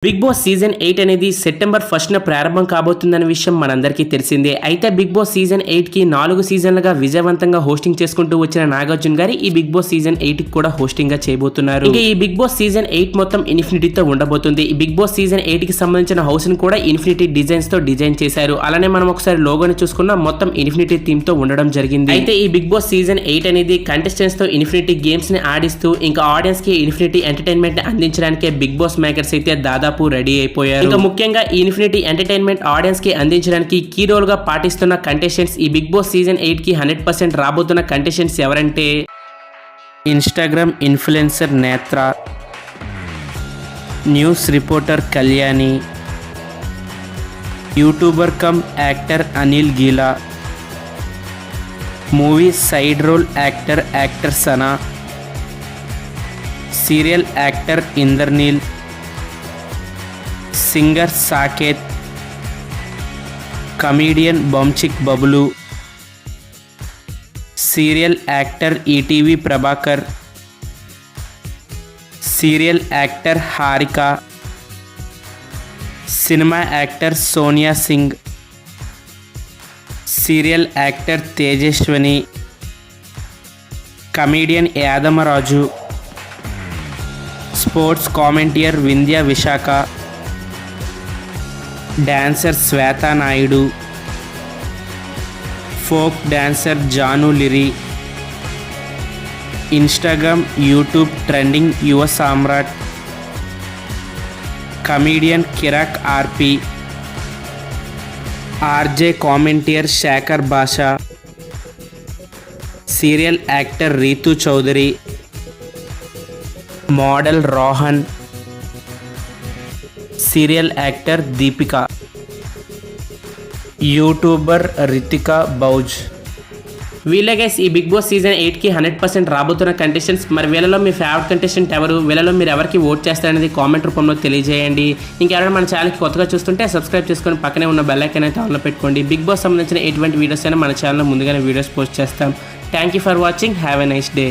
Big Boss season 8 అనేది September 1న ప్రారంభం కాబోతుందన్న విషయం మనందరికీ తెలిసిందే. అయితే బిగ్ బాస్ సీజన్ 8కి 4 సీజన్లుగా విజయవంతంగా హోస్టింగ్ చేసుకుంటూ వచ్చిన నాగార్జున గారి ఈ బిగ్ బాస్ సీజన్ 8కి కూడా హోస్టింగ్ గా చేయబోతున్నారు. ఇంకా ఈ బిగ్ బాస్ సీజన్ 8 మొత్తం ఇన్ఫినిటీతో ఉండబోతుంది. ఈ బిగ్ బాస్ సీజన్ 8కి సంబంధించిన హౌస్ ని కూడా ఇన్ఫినిటీ డిజైన్స్ తో డిజైన్ చేశారు. అలానే మనం ఒకసారి లోగోని చూసుకున్న మొత్తం ఇన్ఫినిటీ థీమ్ తో ఉండడం జరిగింది. అయితే ఈ బిగ్ బాస్ సీజన్ 8 అనేది కంటెస్టెంట్స్ తో ఇన్ఫినిటీ గేమ్స్ ని ఆడిస్తూ ఇంకా ఆడియన్స్ కి ఇన్ఫినిటీ ఎంటర్టైన్మెంట్ ని అందించడానికి బిగ్ బాస్ మేకర్స్ అయితే దాదాపు రెడీ అయిపోయారు. ఇంకా ముఖ్యంగా ఇన్ఫినిటీ ఎంటర్టైన్మెంట్ ఆడియన్స్ కి అందించడానికి కీ రోల్ గా పాటిస్తున్న కంటెస్టెంట్స్ ఈ బిగ్ బాస్ సీజన్ 8 కి 100% రాబోతున్న కంటెస్టెంట్స్ ఎవరంటే Instagram influencer Netra, news reporter Kalyani, YouTuber cum actor Anil Geela, movie side role actor Sana, serial actor Indraneel, singer Saketh, comedian Bomchik Bablu, serial actor ETV Prabhakar, serial actor Harika, cinema actor Sonia Singh, serial actor Tejaswini, comedian Yadamaraju, sports commentator Vindhya Vishakha, dancer Shweta Naidu, folk dancer Janu Lyri, Instagram YouTube trending యువ Samrat, comedian Kiraak RP, RJ commentator Shekhar Basha, serial actor Ritu Chowdary, model Rohan, serial actor Deepika, YouTuber Ritika Bouj. వీళ్ళే guys ఈ Big Boss season 8కి 100% రాబోతున్న contestants. మరి వీళ్ళలో మీ favourite contestant ఎవరు, వీళ్ళలో మీరు ఎవరికి ఓట్ చేస్తారనేది కామెంట్ రూపంలో తెలియజేయండి. ఇంకెవరైనా మన ఛానల్కి కొత్తగా చూస్తుంటే సబ్స్క్రైబ్ చేసుకొని పక్కనే ఉన్న బెల్ ఐకాన్ అయితే ఆన్లో పెట్టుకోండి. బిగ్ బాస్ సంబంధించిన ఎటువంటి వీడియోస్ అయినా మన ఛానల్లో ముందుగానే వీడియోస్ పోస్ట్ చేస్తాం. Thank you for watching. Have a nice day.